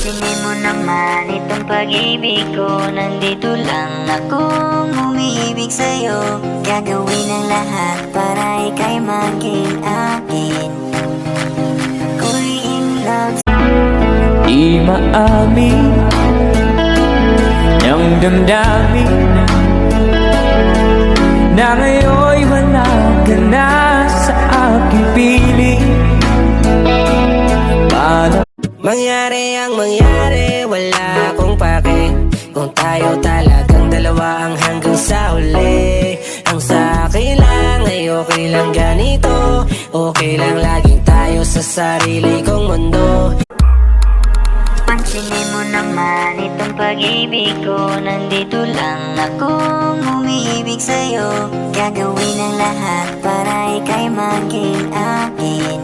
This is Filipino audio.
Pansinin mo naman itong pag-ibig ko. Nandito lang akong umiibig sa'yo. Gagawin ang lahat para ika'y maging akin. Ako'y in love. Di maamin ng damdamin na ngayon'y wala ka na sa aking piling. Paano mangyari ang mangyari, wala akong pake. Kung tayo talagang dalawa ang hanggang sa huli. Ang sa akin lang ay okay lang ganito. Okay lang laging tayo sa sarili kong mundo. Pansinin mo naman itong pag-ibig ko. Nandito lang akong umiibig sa'yo. Gagawin ang lahat para ika'y maging akin.